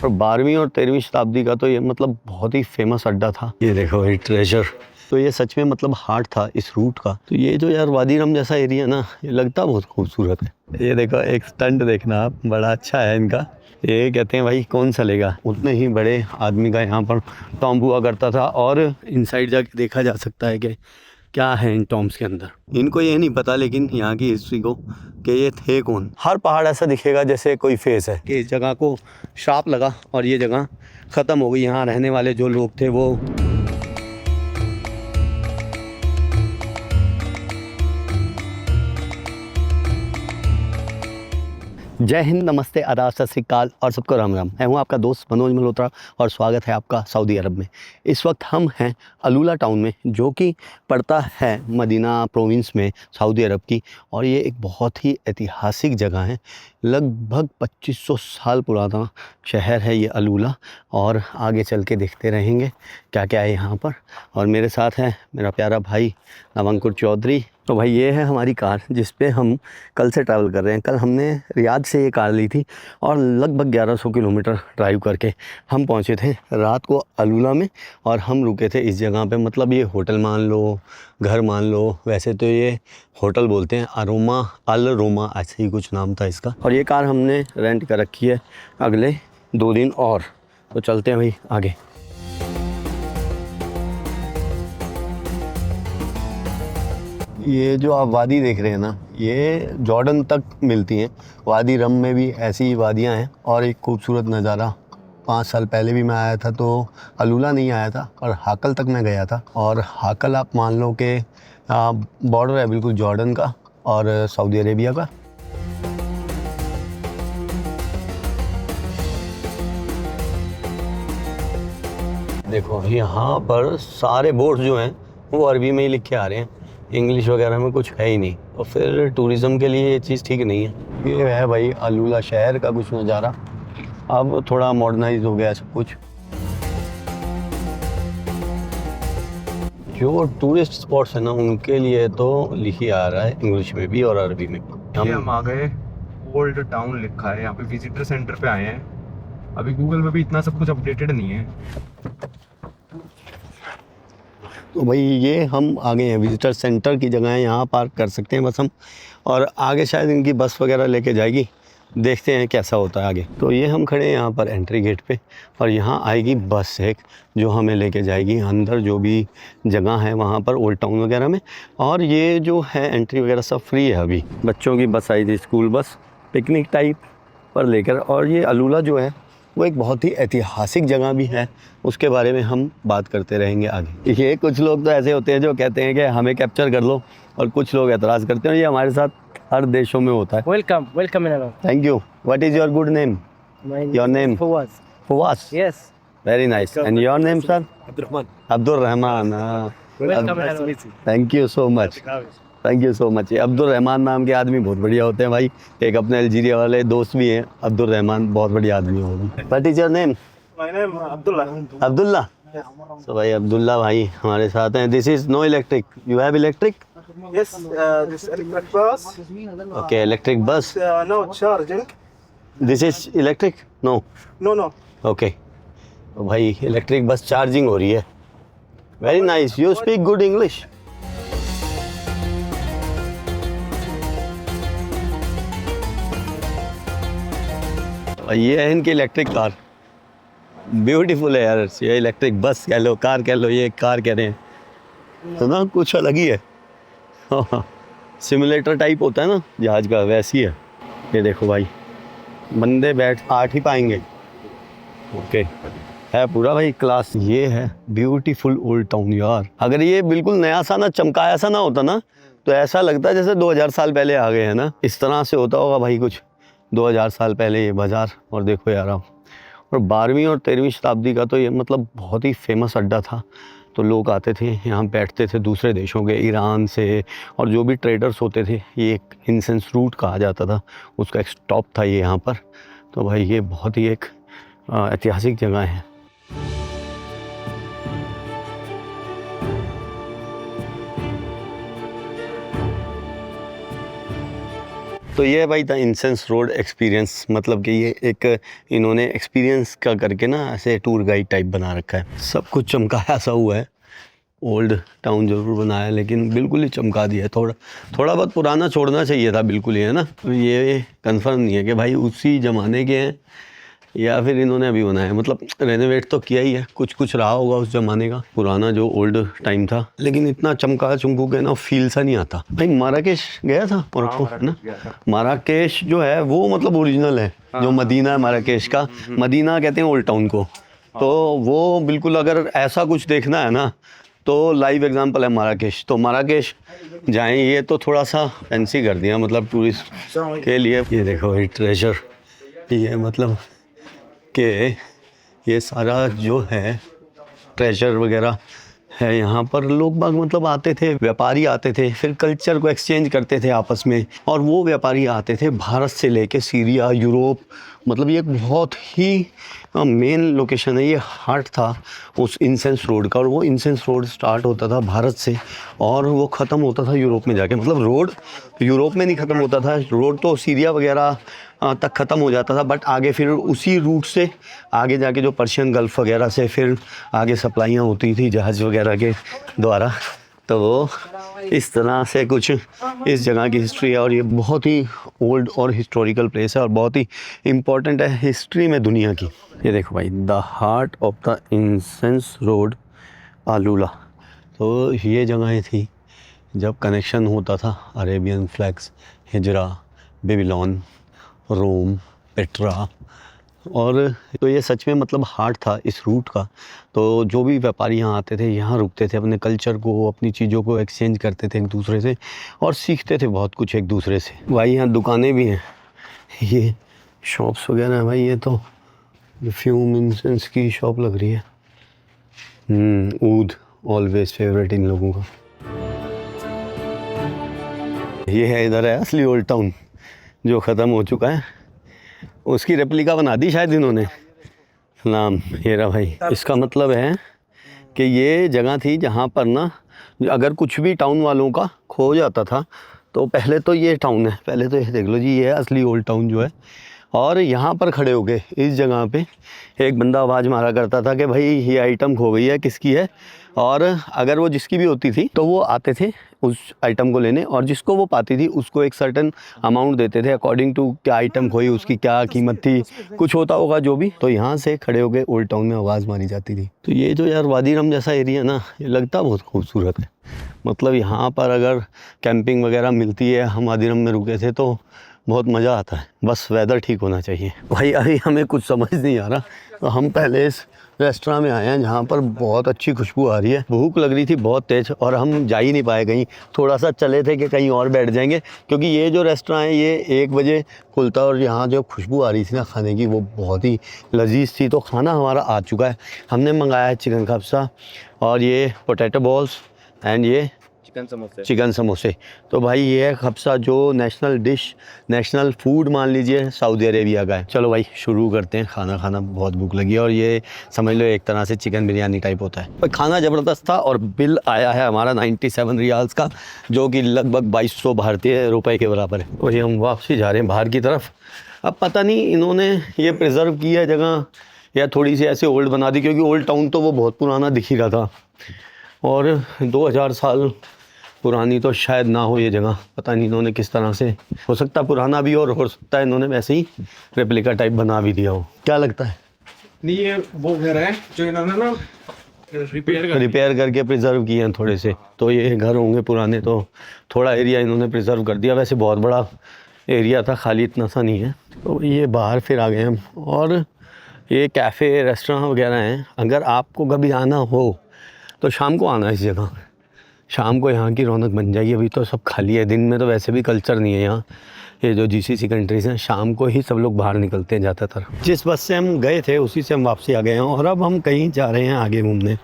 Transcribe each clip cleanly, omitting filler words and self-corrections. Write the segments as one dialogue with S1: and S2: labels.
S1: और 12वीं और 13वीं शताब्दी का तो ये मतलब बहुत ही फेमस अड्डा था। ये देखो ये ट्रेजर, तो ये सच में मतलब हार्ट था इस रूट का। तो ये जो यार वादी रम जैसा एरिया ना, ये लगता बहुत खूबसूरत है। ये देखो एक स्टंट देखना आप, बड़ा अच्छा है इनका। ये कहते हैं भाई कौन सा लेगा, उतने ही बड़े आदमी का यहाँ पर टॉम्ब हुआ करता था। और इनसाइड जाके देखा जा सकता है कि क्या है इन टॉम्ब्स के अंदर। इनको ये नहीं पता लेकिन यहाँ की हिस्ट्री को कि ये थे कौन। हर पहाड़ ऐसा दिखेगा जैसे कोई फेस है कि इस जगह को श्राप लगा और ये जगह ख़त्म हो गई। यहाँ रहने वाले जो लोग थे वो जय हिंद, नमस्ते, आदाब, सत श्री अकाल और सबको राम राम। मैं हूँ आपका दोस्त मनोज मल्होत्रा और स्वागत है आपका सऊदी अरब में। इस वक्त हम हैं अलूला टाउन में, जो कि पड़ता है मदीना प्रोविंस में, सऊदी अरब की। और ये एक बहुत ही ऐतिहासिक जगह है। लगभग 2500 साल पुराना शहर है ये अलूला। और आगे चल के देखते रहेंगे क्या क्या है यहाँ पर। और मेरे साथ है मेरा प्यारा भाई नवंकुर चौधरी। तो भाई ये है हमारी कार जिस पे हम कल से ट्रैवल कर रहे हैं। कल हमने रियाद से ये कार ली थी और लगभग 1100 किलोमीटर ड्राइव करके हम पहुंचे थे रात को अलूला में। और हम रुके थे इस जगह पे, मतलब ये होटल मान लो, घर मान लो, वैसे तो ये होटल बोलते हैं, अरोमा अल रोमा ऐसे ही कुछ नाम था इसका। और ये कार हमने रेंट कर रखी है अगले 2 दिन और। तो चलते हैं भाई आगे। ये जो आप वादी देख रहे हैं ना, ये जॉर्डन तक मिलती हैं। वादी रम में भी ऐसी ही वादियाँ हैं। और एक खूबसूरत नज़ारा, 5 साल पहले भी मैं आया था तो अलूला नहीं आया था, और हाकल तक मैं गया था। और हाकल आप मान लो कि बॉर्डर है बिल्कुल जॉर्डन का और सऊदी अरेबिया का। देखो यहाँ पर सारे बोर्ड जो हैं वो अरबी में ही लिख के आ रहे हैं, इंग्लिश वगैरह में कुछ है ही नहीं। तो फिर टूरिज़्म के लिए ये चीज़ ठीक नहीं है। ये है भाई अलूला शहर का कुछ नज़ारा। अब थोड़ा मॉडर्नाइज हो गया सब कुछ। जो टूरिस्ट स्पॉट्स हैं ना, उनके लिए तो लिखी आ रहा है इंग्लिश में भी और अरबी में भी।
S2: हम आ गए, ओल्ड टाउन लिखा है यहाँ पे, विजिटर सेंटर पे आए हैं। अभी गूगल में भी इतना सब कुछ अपडेटेड नहीं है।
S1: तो भाई ये हम आ गए हैं विजिटर सेंटर की जगह है, यहाँ पार्क कर सकते हैं बस हम। और आगे शायद इनकी बस वगैरह लेके जाएगी, देखते हैं कैसा होता है आगे। तो ये हम खड़े हैं यहाँ पर एंट्री गेट पे, और यहाँ आएगी बस एक जो हमें लेके जाएगी अंदर जो भी जगह है वहाँ पर ओल्ड टाउन वगैरह में। और ये जो है एंट्री वगैरह सब फ्री है। अभी बच्चों की बस आई थी, स्कूल बस, पिकनिक टाइप पर लेकर। और ये अलूला जो है वो एक बहुत ही ऐतिहासिक जगह भी है, उसके बारे में हम बात करते रहेंगे आगे। ये कुछ लोग तो ऐसे होते हैं जो कहते हैं कि हमें कैप्चर कर लो, और कुछ लोग एतराज़ करते हैं। ये हमारे साथ हर देशों में होता है।
S3: Welcome, welcome in Alon.
S1: Thank you. What is your good name? Your name?
S3: Fawaz.
S1: फवास।
S3: Yes.
S1: Very nice. And your name sir?
S2: Abdurrahman.
S1: Abdul Rahman.
S3: Welcome in Alon.
S1: Thank you so much, thank you so much. Abdul Rahman नाम के आदमी बहुत बढ़िया होते हैं भाई। एक अपने अल्जीरिया वाले दोस्त भी हैं, अब्दुल रहमान, बहुत बढ़िया आदमी हो। What is your name? Abdullah. तो भाई अब्दुल्ला भाई हमारे साथ हैं। This is no electric, you have electric?
S4: Yes, this electric bus.
S1: Okay, electric bus.
S4: No charging.
S1: This is electric? No.
S4: No, no.
S1: Okay, तो भाई इलेक्ट्रिक बस चार्जिंग हो रही है। Very nice, you speak good English. ये है इनकी electric car, beautiful है यार। ये इलेक्ट्रिक बस कह लो, कार कह लो, ये कार कह रहे हैं तो ना, कुछ अलग ही है। सिमुलेटर टाइप होता है ना जहाज का, वैसी है। ये देखो भाई, बंदे बैठ 8 ही पाएंगे। ओके, है पूरा भाई क्लास। ये है ब्यूटीफुल ओल्ड टाउन यार। अगर ये बिल्कुल नया सा ना, चमकाया सा ना होता ना, तो ऐसा लगता है जैसे 2000 साल पहले आ गए हैं ना। इस तरह से होता होगा भाई कुछ 2000 साल पहले ये बाज़ार। और देखो यार आप, और 12वीं और 13वीं शताब्दी का तो ये मतलब बहुत ही फेमस अड्डा था। तो लोग आते थे यहाँ, बैठते थे दूसरे देशों के, ईरान से, और जो भी ट्रेडर्स होते थे। ये एक इंसेंस रूट कहा जाता था, उसका एक स्टॉप था ये यहाँ पर। तो भाई ये बहुत ही एक ऐतिहासिक जगह है। तो ये है भाई द इंसेंस रोड एक्सपीरियंस, मतलब कि ये एक इन्होंने एक्सपीरियंस का करके ना ऐसे टूर गाइड टाइप बना रखा है। सब कुछ चमकाया सा हुआ है, ओल्ड टाउन जरूर बनाया लेकिन बिल्कुल ही चमका दिया है। थोड़ा बहुत पुराना छोड़ना चाहिए था बिल्कुल ही, है ना। ये कंफर्म नहीं है कि भाई उसी ज़माने के हैं या फिर इन्होंने अभी बनाया, मतलब रेनोवेट तो किया ही है, कुछ कुछ रहा होगा उस ज़माने का पुराना जो ओल्ड टाइम था, लेकिन इतना चमका चमकू के ना फील सा नहीं आता। भाई माराकेश गया था मोरक्को, है ना। माराकेश जो है वो मतलब ओरिजिनल है, जो मदीना है माराकेश का, मदीना कहते हैं ओल्ड टाउन को। तो वो बिल्कुल अगर ऐसा कुछ देखना है ना तो लाइव एग्जांपल है माराकेश। तो माराकेश जाएं, ये तो थोड़ा सा फैंसी कर दिया मतलब टूरिस्ट के लिए। ये देखो ये ट्रेजर, ये मतलब कि ये सारा जो है ट्रेजर वगैरह है यहाँ पर। लोग बाग मतलब आते थे, व्यापारी आते थे, फिर कल्चर को एक्सचेंज करते थे आपस में। और वो व्यापारी आते थे भारत से लेके सीरिया, यूरोप, मतलब ये एक बहुत ही मेन लोकेशन है, ये हार्ट था उस इंसेंस रोड का। और वो इंसेंस रोड स्टार्ट होता था भारत से और वो ख़त्म होता था यूरोप में जाके। मतलब रोड यूरोप में नहीं ख़त्म होता था, रोड तो सीरिया वगैरह तक ख़त्म हो जाता था, बट आगे फिर उसी रूट से आगे जाके जो पर्शियन गल्फ़ वगैरह से फिर आगे सप्लाइयाँ होती थी जहाज़ वगैरह के द्वारा। तो वो इस तरह से कुछ इस जगह की हिस्ट्री है। और ये बहुत ही ओल्ड और हिस्टोरिकल प्लेस है और बहुत ही इम्पॉर्टेंट है हिस्ट्री में दुनिया की। ये देखो भाई, the heart of the incense road AlUla. तो ये जगहें थी जब कनेक्शन होता था Arabian flags, Hegra, Babylon, Rome, Petra. और तो ये सच में मतलब हार्ट था इस रूट का। तो जो भी व्यापारी यहाँ आते थे, यहाँ रुकते थे, अपने कल्चर को, अपनी चीज़ों को एक्सचेंज करते थे एक दूसरे से और सीखते थे बहुत कुछ एक दूसरे से। भाई यहाँ दुकानें भी हैं, ये शॉप्स वगैरह हैं। भाई ये तो फ्यूम इंसेंस की शॉप लग रही है। ऊद ऑलवेज फेवरेट इन लोगों का। ये है, इधर है असली ओल्ड टाउन जो ख़त्म हो चुका है, उसकी रेप्लिका बना दी शायद इन्होंने। नाम ये रहा भाई। इसका मतलब है कि ये जगह थी जहाँ पर ना अगर कुछ भी टाउन वालों का खो जाता था तो पहले तो ये टाउन है, पहले तो ये देख लो जी, ये है असली ओल्ड टाउन जो है। और यहाँ पर खड़े हो गए इस जगह पे एक बंदा आवाज़ मारा करता था कि भाई ये आइटम खो गई है, किसकी है। और अगर वो जिसकी भी होती थी तो वो आते थे उस आइटम को लेने, और जिसको वो पाती थी उसको एक सर्टेन अमाउंट देते थे अकॉर्डिंग टू क्या आइटम खोई, उसकी क्या कीमत थी, कुछ होता होगा जो भी। तो यहाँ से खड़े हो गए ओल्ड टाउन में आवाज़ मारी जाती थी। तो ये जो यार वादी रम जैसा एरिया ना, ये लगता बहुत खूबसूरत है। मतलब यहाँ पर अगर कैंपिंग वगैरह मिलती है, हम वादी रम में रुके थे तो बहुत मज़ा आता है, बस वेदर ठीक होना चाहिए। भाई अभी हमें कुछ समझ नहीं आ रहा, तो हम पहले इस रेस्टोरेंट में आए हैं जहाँ पर बहुत अच्छी खुशबू आ रही है। भूख लग रही थी बहुत तेज़ और हम जा ही नहीं पाए कहीं, थोड़ा सा चले थे कि कहीं और बैठ जाएंगे, क्योंकि ये जो रेस्टोरेंट है ये 1 बजे खुलता। और यहाँ जो खुशबू आ रही थी ना खाने की, वो बहुत ही लजीज थी। तो खाना हमारा आ चुका है, हमने मंगाया है चिकन कब्सा और ये पोटैटो बॉल्स एंड ये चिकन समोसे। तो भाई ये है कब्सा, जो नेशनल डिश, नेशनल फूड मान लीजिए सऊदी अरेबिया का है। चलो भाई शुरू करते हैं खाना खाना, बहुत भूख लगी है। और ये समझ लो एक तरह से चिकन बिरयानी टाइप होता है। पर खाना ज़बरदस्त था और बिल आया है हमारा 97 रियाल्स का, जो कि लगभग 2200 भारतीय रुपए के बराबर है। और ये हम वापसी जा रहे हैं बाहर की तरफ। अब पता नहीं इन्होंने ये प्रिजर्व की है जगह या थोड़ी सी ऐसे ओल्ड बना दी, क्योंकि ओल्ड टाउन तो वो बहुत पुराना दिख ही रहा था और 2000 साल पुरानी तो शायद ना हो ये जगह। पता नहीं इन्होंने किस तरह से, हो सकता पुराना भी और हो सकता है इन्होंने वैसे ही रेप्लिका टाइप बना भी दिया हो। क्या लगता है?
S2: नहीं, ये वो घर है जो इन्होंने ना रिपेयर
S1: करके प्रिजर्व किए हैं थोड़े से। तो ये घर होंगे पुराने, तो थोड़ा एरिया इन्होंने प्रिजर्व कर दिया। वैसे बहुत बड़ा एरिया था, खाली इतना सा नहीं है। तो ये बाहर फिर आ गए हम, और ये कैफ़े रेस्टोरेंट वगैरह हैं। अगर आपको कभी आना हो तो शाम को आना इस जगह, शाम को यहाँ की रौनक बन जाएगी। अभी तो सब खाली है, दिन में तो वैसे भी कल्चर नहीं है यहाँ। ये जो GCC कंट्रीज़ हैं, शाम को ही सब लोग बाहर निकलते हैं ज़्यादातर। जिस बस से हम गए थे उसी से हम वापसी आ गए हैं, और अब हम कहीं जा रहे हैं आगे घूमने।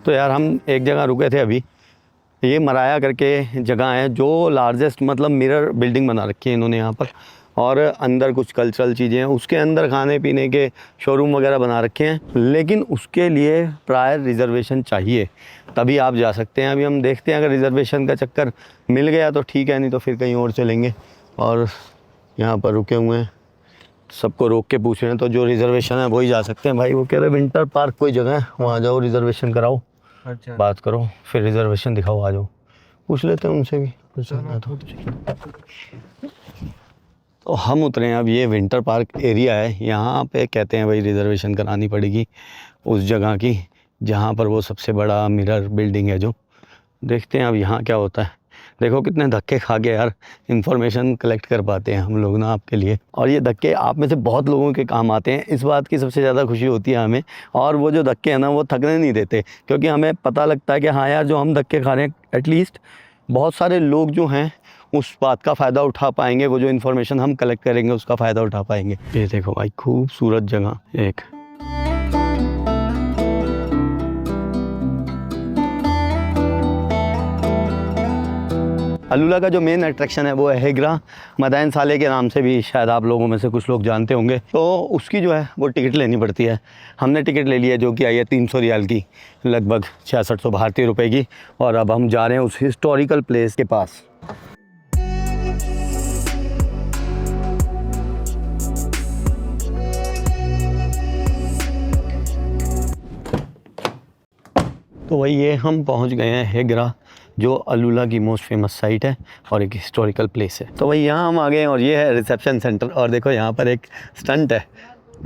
S1: तो यार हम एक जगह रुके थे अभी, ये मराया करके जगह है जो लार्जेस्ट मतलब मिरर बिल्डिंग बना रखी है इन्होंने यहाँ पर। और अंदर कुछ कल्चरल चीज़ें हैं। उसके अंदर खाने पीने के शोरूम वगैरह बना रखे हैं, लेकिन उसके लिए प्रायर रिज़र्वेशन चाहिए, तभी आप जा सकते हैं। अभी हम देखते हैं, अगर रिज़र्वेशन का चक्कर मिल गया तो ठीक है, नहीं तो फिर कहीं और चलेंगे। और यहाँ पर रुके हुए हैं, सबको रोक के पूछ रहे हैं, तो जो रिज़र्वेशन है वही जा सकते हैं। भाई वो कह रहे विंटर पार्क कोई जगह है, वहाँ जाओ, रिज़र्वेशन कराओ,
S2: अच्छा,
S1: बात करो, फिर रिज़र्वेशन दिखाओ, आ जाओ, पूछ लेते हैं उनसे भी कुछ जाना तो हम उतरे हैं। अब ये विंटर पार्क एरिया है, यहाँ पे कहते हैं भाई रिज़र्वेशन करानी पड़ेगी उस जगह की जहाँ पर वो सबसे बड़ा मिरर बिल्डिंग है जो। देखते हैं अब यहाँ क्या होता है। देखो कितने धक्के खा के यार इन्फॉर्मेशन कलेक्ट कर पाते हैं हम लोग ना आपके लिए, और ये धक्के आप में से बहुत लोगों के काम आते हैं। इस बात की सबसे ज़्यादा खुशी होती है हमें, और वो जो धक्के हैं ना वो थकने नहीं देते, क्योंकि हमें पता लगता है कि हाँ यार जो हम धक्के खा रहे हैं एटलीस्ट बहुत सारे लोग जो हैं उस बात का फ़ायदा उठा पाएंगे, वो जो इन्फॉर्मेशन हम कलेक्ट करेंगे उसका फ़ायदा उठा पाएंगे। ये देखो भाई खूबसूरत जगह एक। अलूला का जो मेन अट्रैक्शन है वो है हेगरा मदाइन साले के नाम से भी शायद आप लोगों में से कुछ लोग जानते होंगे। तो उसकी जो है वो टिकट लेनी पड़ती है। हमने टिकट ले ली है, जो कि आई है 300 रियाल की, लगभग 6600 भारतीय रुपए की। और अब हम जा रहे हैं उस हिस्टोरिकल प्लेस के पास। तो वही ये हम पहुंच गए हैं हेगरा, जो अलूला की मोस्ट फेमस साइट है और एक हिस्टोरिकल प्लेस है। तो वही यहाँ हम आ गए हैं, और ये है रिसेप्शन सेंटर। और देखो यहाँ पर एक स्टंट है,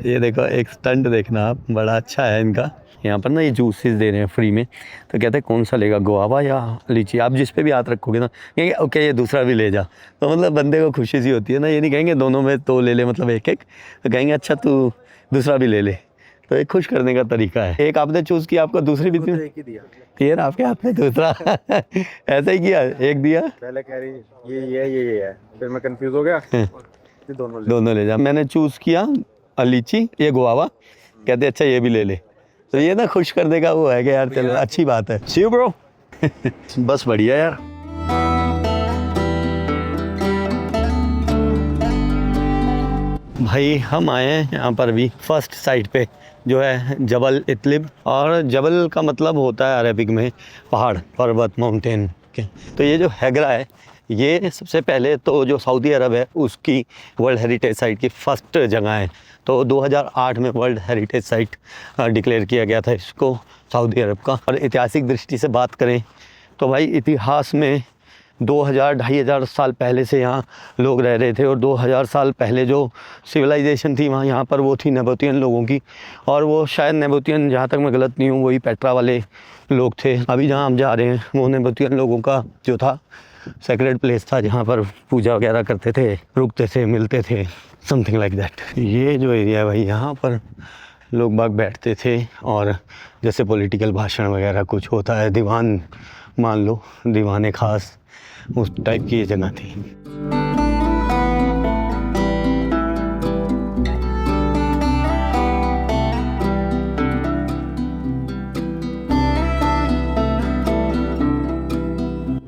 S1: ये देखो एक स्टंट देखना आप, बड़ा अच्छा है इनका। यहाँ पर ना ये जूसेस दे रहे हैं फ्री में, तो कहते हैं कौन सा लेगा, गुआवा या लीची, आप जिस पे भी हाथ रखोगे ना कहेंगे ओके ये दूसरा भी ले जा। तो मतलब बंदे को खुशी सी होती है ना, ये नहीं कहेंगे दोनों में तो ले ले, मतलब एक एक, तो कहेंगे अच्छा तू दूसरा भी ले ले। तो एक खुश करने का तरीका है। एक आपने चूज़ किया, आपको दूसरी भी दी,
S4: एक ही दिया
S1: ये ना आपके हाथ में दूसरा ऐसा ही किया, एक दिया,
S4: पहले कह रही ये है, फिर मैं कंफ्यूज हो गया, ये
S1: दोनों ले जा। मैंने चूज़ किया लीची, ये गुआवा, कहते अच्छा ये भी ले ले। तो ये ना खुश करने का वो है कि यार चलो अच्छी बात है। सी यू ब्रो। बस बढ़िया यार। भाई हम आए हैं यहाँ पर भी फर्स्ट साइट पे, जो है जबल इतलिब। और जबल का मतलब होता है अरबिक में पहाड़, पर्वत, माउंटेन के। तो ये जो हेगरा है, ये सबसे पहले तो जो सऊदी अरब है उसकी वर्ल्ड हेरिटेज साइट की फर्स्ट जगह है। तो 2008 में वर्ल्ड हेरिटेज साइट डिक्लेयर किया गया था इसको सऊदी अरब का। और ऐतिहासिक दृष्टि से बात करें तो भाई इतिहास में 2000-2500 साल पहले से यहाँ लोग रह रहे थे, और 2000 साल पहले जो सिविलाइजेशन थी वहाँ यहाँ पर वो थी नेबोतियन लोगों की। और वो शायद नेबोतियन, जहाँ तक मैं गलत नहीं हूँ, वही पेट्रा वाले लोग थे। अभी जहाँ हम जा रहे हैं वो नेबोतियन लोगों का जो था सेक्रेड प्लेस था, जहाँ पर पूजा वगैरह करते थे, रुकते थे, मिलते थे, समथिंग लाइक दैट। ये जो एरिया है भाई, यहाँ पर लोग बाग बैठते थे, और जैसे पॉलिटिकल भाषण वगैरह कुछ होता है, दीवान मान लो, दीवाने ख़ास, उस टाइप की ये जगह थी।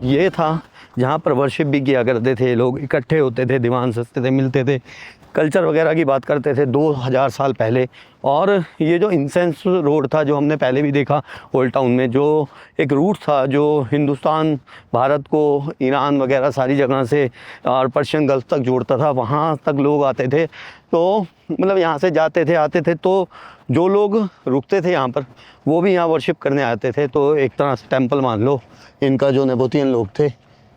S1: ये था जहाँ पर वर्शिप भी किया करते थे, लोग इकट्ठे होते थे, दीवान सजते थे, मिलते थे, कल्चर वगैरह की बात करते थे 2000 साल पहले। और ये जो इंसेंस रोड था, जो हमने पहले भी देखा ओल्ड टाउन में, जो एक रूट था जो हिंदुस्तान, भारत को ईरान वगैरह सारी जगह से और पर्शियन गल्फ तक जोड़ता था, वहाँ तक लोग आते थे। तो मतलब यहाँ से जाते थे, आते थे, तो जो लोग रुकते थे यहाँ पर वो भी यहाँ वर्शिप करने आते थे। तो एक तरह से टेम्पल मान लो इनका, जो नेबोतियन लोग थे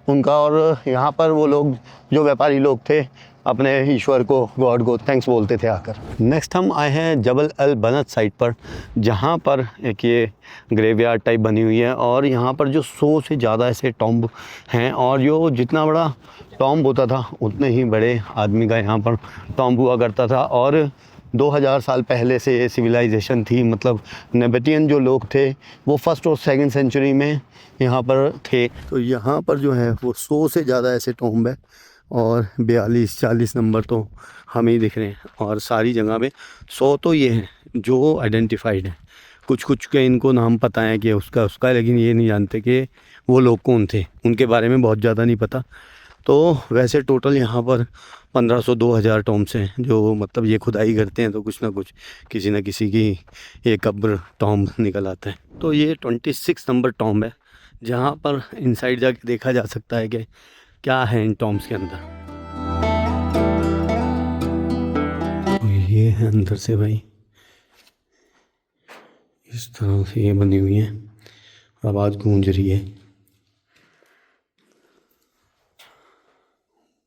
S1: उनका। और यहाँ पर वो लोग जो व्यापारी लोग थे अपने ईश्वर को, गॉड को थैंक्स बोलते थे आकर। नेक्स्ट हम आए हैं जबल अल बनत साइट पर, जहाँ पर एक ये ग्रेवयार्ड टाइप बनी हुई है। और यहाँ पर जो 100 से ज़्यादा ऐसे टॉम्ब हैं, और जो जितना बड़ा टॉम्ब होता था उतने ही बड़े आदमी का यहाँ पर टॉम्ब हुआ करता था। और 2000 साल पहले से ये सिविलाइजेशन थी, मतलब नेबेटियन जो लोग थे वो फर्स्ट और सेकंड सेंचुरी में यहाँ पर थे। तो यहाँ पर जो है वो 100 से ज़्यादा ऐसे टॉम्ब है, और 42-40 नंबर तो हमें ही दिख रहे हैं। और सारी जगह पे 100 तो ये हैं जो आइडेंटिफाइड हैं, कुछ कुछ के इनको नाम पता है कि उसका, लेकिन ये नहीं जानते कि वो लोग कौन थे, उनके बारे में बहुत ज़्यादा नहीं पता। तो वैसे टोटल यहाँ पर 1500-2000 टॉम्ब्स हैं, जो मतलब ये खुदाई करते हैं तो कुछ ना कुछ किसी न किसी की ये कब्र टॉम्ब निकल आता है। तो ये 26 नंबर टॉम्ब है, जहाँ पर इनसाइड जाके देखा जा सकता है कि क्या है इन टॉम्ब्स के अंदर। तो ये है अंदर से भाई, इस तरह से ये बनी हुई है, आवाज़ गूंज रही है।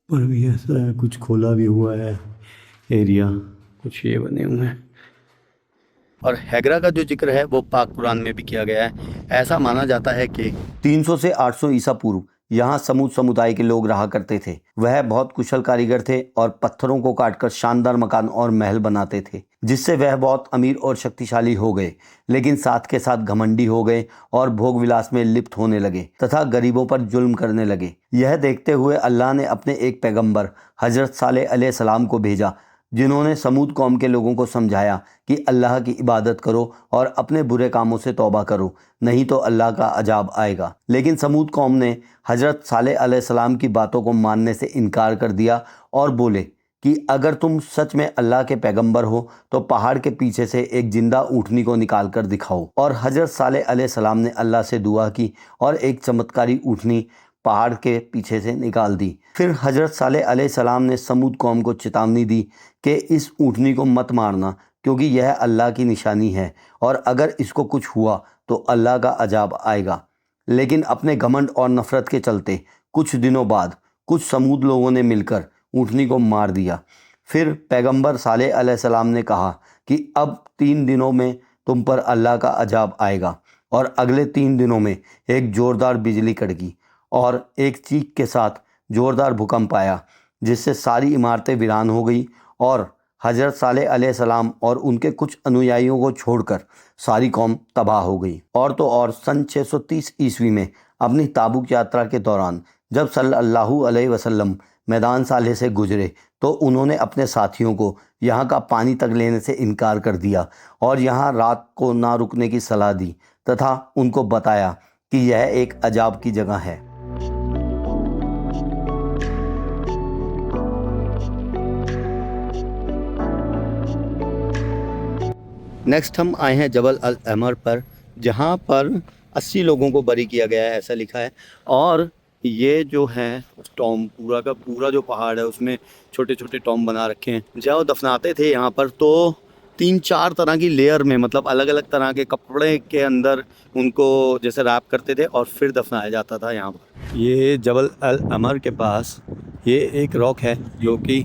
S1: पर भी ऐसा है, कुछ खोला भी हुआ है एरिया, कुछ ये बने हुए हैं। और हैगरा का जो जिक्र है वो पाक कुरान में भी किया गया है। ऐसा माना जाता है कि 300 से 800 ईसा पूर्व यहाँ समूद समुदाय के लोग रहा करते थे। वह बहुत कुशल कारीगर थे और पत्थरों को काटकर शानदार मकान और महल बनाते थे, जिससे वह बहुत अमीर और शक्तिशाली हो गए, लेकिन साथ के साथ घमंडी हो गए और भोग विलास में लिप्त होने लगे तथा गरीबों पर जुल्म करने लगे। यह देखते हुए अल्लाह ने अपने एक पैगंबर हजरत सालेह अलैहिस्सलाम को भेजा, जिन्होंने समूद कौम के लोगों को समझाया कि अल्लाह की इबादत करो और अपने बुरे कामों से तौबा करो, नहीं तो अल्लाह का अजाब आएगा। लेकिन समूद कौम ने हजरत सालेह अलैहिस्सलाम की बातों को मानने से इनकार कर दिया और बोले कि अगर तुम सच में अल्लाह के पैगंबर हो तो पहाड़ के पीछे से एक जिंदा ऊँटनी को निकाल कर दिखाओ। और हजरत सालेह अलैहिस्सलाम ने अल्लाह से दुआ की और एक चमत्कारी ऊँटनी पहाड़ के पीछे से निकाल दी। फिर हजरत सालेह अलैहिस्सलाम ने समूद कौम को चेतावनी दी कि इस ऊँटनी को मत मारना, क्योंकि यह अल्लाह की निशानी है और अगर इसको कुछ हुआ तो अल्लाह का अजाब आएगा। लेकिन अपने घमंड और नफ़रत के चलते कुछ दिनों बाद कुछ समूद लोगों ने मिलकर ऊँटनी को मार दिया। फिर पैगंबर सालेह अलैहिस्सलाम ने कहा कि अब 3 दिनों में तुम पर अल्लाह का अजाब आएगा। और अगले 3 दिनों में एक ज़ोरदार बिजली कड़की और एक चीख के साथ ज़ोरदार भूकंप आया, जिससे सारी इमारतें वीरान हो गई और हजरत सालेह अलैहिस्सलाम और उनके कुछ अनुयायियों को छोड़कर सारी कौम तबाह हो गई। और तो और सन 630 ईस्वी में अपनी ताबुक यात्रा के दौरान जब सल्लल्लाहु अलैहि वसल्लम मैदान सालेह से गुजरे तो उन्होंने अपने साथियों को यहाँ का पानी तक लेने से इनकार कर दिया और यहाँ रात को ना रुकने की सलाह दी तथा उनको बताया कि यह एक अजाब की जगह है। नेक्स्ट हम आए हैं जबल अल अमर पर, जहाँ पर 80 लोगों को बरी किया गया है, ऐसा लिखा है। और ये जो है टॉम्ब, पूरा का पूरा जो पहाड़ है उसमें छोटे छोटे टॉम्ब बना रखे हैं। जब दफनाते थे यहाँ पर तो 3-4 तरह की लेयर में, मतलब अलग अलग तरह के कपड़े के अंदर उनको जैसे रैप करते थे और फिर दफनाया जाता था यहाँ पर। ये जबल अल अमर के पास ये एक रॉक है जो कि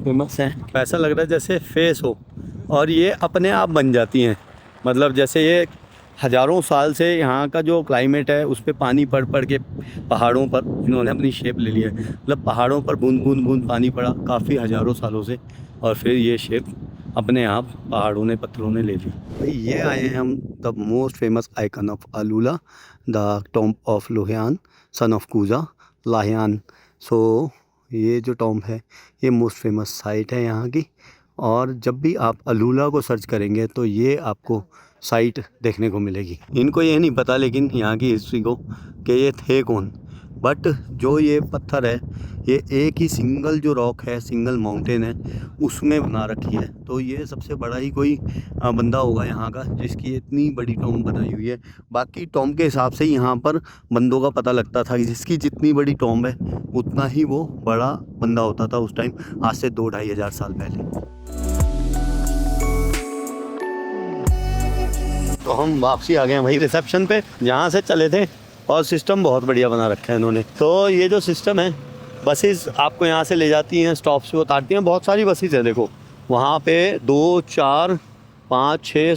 S1: फेमस है। ऐसा लग रहा है जैसे फेस हो, और ये अपने आप बन जाती हैं। मतलब जैसे ये हज़ारों साल से यहाँ का जो क्लाइमेट है उस पर पानी पड़ पड़ के पहाड़ों पर इन्होंने अपनी शेप ले लिया है। मतलब पहाड़ों पर बूंद बूंद बूंद पानी पड़ा काफ़ी हज़ारों सालों से, और फिर ये शेप अपने आप पहाड़ों ने, पत्थरों ने ले ली। भाई ये आए हैं हम the most famous icon of AlUla, the tomb of Lihyan son of Kuza Lihyan. So ये जो टॉम्ब है ये मोस्ट फेमस साइट है यहाँ की। और जब भी आप अलूला को सर्च करेंगे तो ये आपको साइट देखने को मिलेगी। इनको ये नहीं पता लेकिन यहाँ की हिस्ट्री को कि ये थे कौन, बट जो ये पत्थर है ये एक ही सिंगल जो रॉक है, सिंगल माउंटेन है, उसमें बना रखी है। तो ये सबसे बड़ा ही कोई बंदा होगा यहाँ का जिसकी इतनी बड़ी टॉम्ब बनाई हुई है। बाकी टॉम्ब के हिसाब से यहाँ पर बंदों का पता लगता था कि जिसकी जितनी बड़ी टॉम्ब है उतना ही वो बड़ा बंदा होता था उस टाइम, आज से 2-2.5 हज़ार साल पहले। तो हम वापसी आ गए हैं भाई रिसेप्शन पे जहाँ से चले थे, और सिस्टम बहुत बढ़िया बना रखा है इन्होंने। तो ये जो सिस्टम है, बसेस आपको यहाँ से ले जाती हैं, स्टॉप से उतारती हैं। बहुत सारी बसेस हैं, देखो वहाँ पे 2, 4, 5, 6,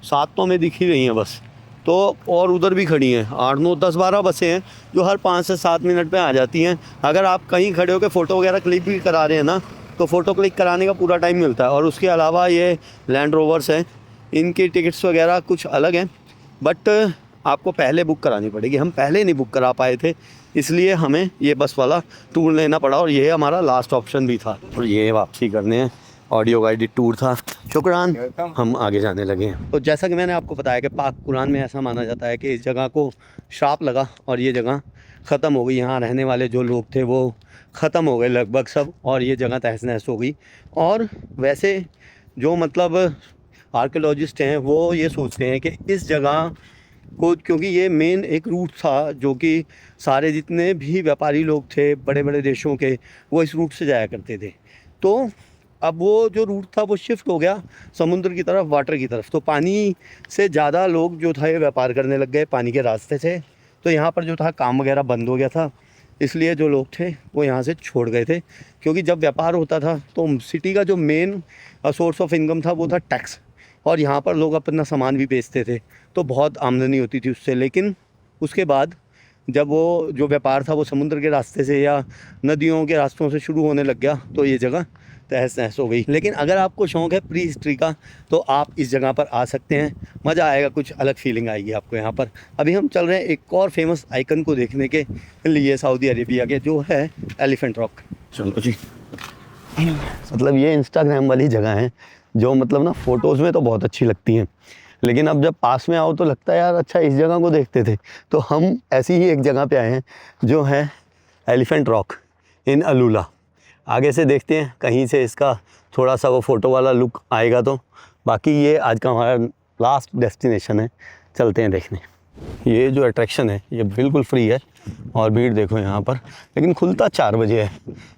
S1: 7 तो हमें दिख ही रही हैं बस। तो और उधर भी खड़ी हैं 8, 9, 10, 12 बसें हैं जो हर 5 से 7 मिनट पे आ जाती हैं। अगर आप कहीं खड़े होकर फ़ोटो वगैरह क्लिक भी करा रहे हैं ना, तो फ़ोटो क्लिक कराने का पूरा टाइम मिलता है। और उसके अलावा ये लैंड रोवर्स हैं, इनकी टिकट्स वगैरह कुछ अलग हैं, बट आपको पहले बुक करानी पड़ेगी। हम पहले नहीं बुक करा पाए थे, इसलिए हमें ये बस वाला टूर लेना पड़ा, और ये हमारा लास्ट ऑप्शन भी था। और ये वापसी करने हैं, ऑडियो गाइडेड टूर था। शुक्रान, हम आगे जाने लगे हैं। तो जैसा कि मैंने आपको बताया कि पाक कुरान में ऐसा माना जाता है कि इस जगह को श्राप लगा और ये जगह ख़त्म हो गई। यहाँ रहने वाले जो लोग थे वो ख़त्म हो गए लगभग सब, और ये जगह तहस नहस हो गई। और वैसे जो मतलब आर्कियोलॉजिस्ट हैं वो ये सोचते हैं कि इस जगह को, क्योंकि ये मेन एक रूट था जो कि सारे जितने भी व्यापारी लोग थे बड़े बड़े देशों के, वो इस रूट से जाया करते थे। तो अब वो जो रूट था वो शिफ्ट हो गया समुद्र की तरफ, वाटर की तरफ। तो पानी से ज़्यादा लोग जो था ये व्यापार करने लग गए पानी के रास्ते से। तो यहाँ पर जो था काम वगैरह बंद हो गया था, इसलिए जो लोग थे वो यहाँ से छोड़ गए थे। क्योंकि जब व्यापार होता था तो सिटी का जो मेन सोर्स ऑफ इनकम था वो था टैक्स, और यहाँ पर लोग अपना सामान भी बेचते थे, तो बहुत आमदनी होती थी उससे। लेकिन उसके बाद जब वो जो व्यापार था वो समुद्र के रास्ते से या नदियों के रास्तों से शुरू होने लग गया तो ये जगह तहस नहस हो गई। लेकिन अगर आपको शौक़ है प्री हिस्ट्री का तो आप इस जगह पर आ सकते हैं, मज़ा आएगा, कुछ अलग फीलिंग आएगी आपको यहाँ पर। अभी हम चल रहे हैं एक और फेमस आइकन को देखने के लिए सऊदी अरेबिया के, जो है एलिफेंट रॉक। चलो जी, मतलब ये इंस्टाग्राम वाली जगह है जो मतलब ना फ़ोटोज़ में तो बहुत अच्छी लगती हैं, लेकिन अब जब पास में आओ तो लगता है यार अच्छा इस जगह को देखते थे। तो हम ऐसी ही एक जगह पे आए हैं जो है एलिफेंट रॉक इन अलूला। आगे से देखते हैं कहीं से इसका थोड़ा सा वो फ़ोटो वाला लुक आएगा। तो बाकी ये आज का हमारा लास्ट डेस्टिनेशन है, चलते हैं देखने। ये जो अट्रैक्शन है ये बिल्कुल फ्री है, और भीड़ देखो यहाँ पर, लेकिन खुलता 4 बजे है।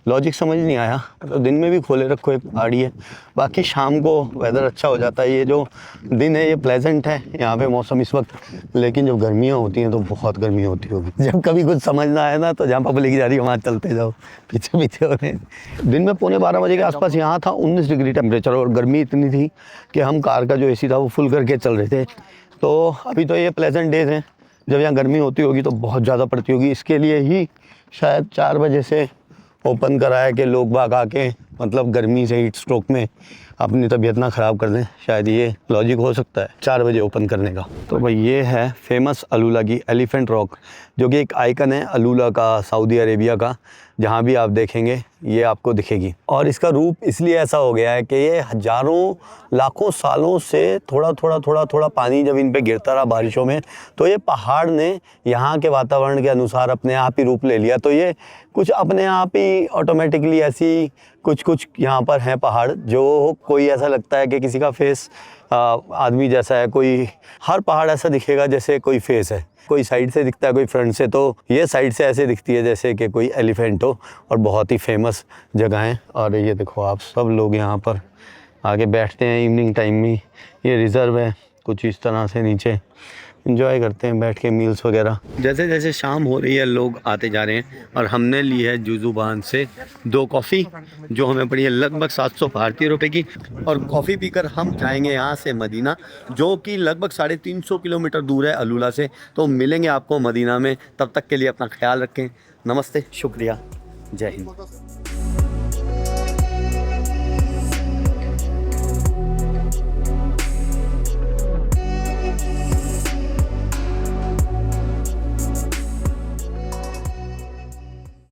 S1: लॉजिक समझ नहीं आया, तो दिन में भी खोले रखो, एक पहाड़ी है। बाकी शाम को वेदर अच्छा हो जाता है। ये जो दिन है ये प्लेजेंट है यहाँ पे मौसम इस वक्त, लेकिन जब गर्मियाँ होती हैं तो बहुत गर्मी होती होगी। जब कभी कुछ समझ ना आए ना तो जहाँ पब्लिक जा रही है वहाँ चलते जाओ, पीछे पीछे हो रहे हैं। दिन में 11:15 बजे के आसपास यहाँ था 19 डिग्री टेम्परेचर, और गर्मी इतनी थी कि हम कार का जो AC था वो फुल करके चल रहे थे। तो अभी तो ये प्लेजेंट डेज़ हैं, जब यहाँ गर्मी होती होगी तो बहुत ज़्यादा पड़ती होगी। इसके लिए ही शायद 4 बजे से ओपन कराया कि लोग बाग आके मतलब गर्मी से हीट स्ट्रोक में अपनी तबीयत ना ख़राब कर दें। शायद ये लॉजिक हो सकता है 4 बजे ओपन करने का। तो भाई ये है फेमस अलूला की एलिफेंट रॉक, जो कि एक आइकन है अलूला का, सऊदी अरेबिया का। जहाँ भी आप देखेंगे ये आपको दिखेगी। और इसका रूप इसलिए ऐसा हो गया है कि ये हज़ारों लाखों सालों से थोड़ा पानी जब इन पे गिरता रहा बारिशों में, तो ये पहाड़ ने यहाँ के वातावरण के अनुसार अपने आप ही रूप ले लिया। तो ये कुछ अपने आप ही ऑटोमेटिकली ऐसी कुछ यहाँ पर हैं पहाड़, जो कोई ऐसा लगता है कि किसी का फेस आदमी जैसा है। कोई हर पहाड़ ऐसा दिखेगा जैसे कोई फेस है, कोई साइड से दिखता है कोई फ्रंट से। तो ये साइड से ऐसे दिखती है जैसे कि कोई एलिफेंट हो, और बहुत ही फेमस जगह है। और ये देखो आप सब लोग यहाँ पर आगे बैठते हैं इवनिंग टाइम में। ये रिज़र्व है कुछ इस तरह से, नीचे एंजॉय करते हैं बैठ के मील्स वगैरह। जैसे जैसे शाम हो रही है लोग आते जा रहे हैं, और हमने ली है जुजुबान से 2 कॉफ़ी, जो हमें पड़ी है लगभग 700 भारतीय रुपये की। और कॉफ़ी पीकर हम जाएंगे यहाँ से मदीना, जो कि लगभग 350 किलोमीटर दूर है अलूला से। तो मिलेंगे आपको मदीना में, तब तक के लिए अपना ख्याल रखें। नमस्ते, शुक्रिया, जय हिंद।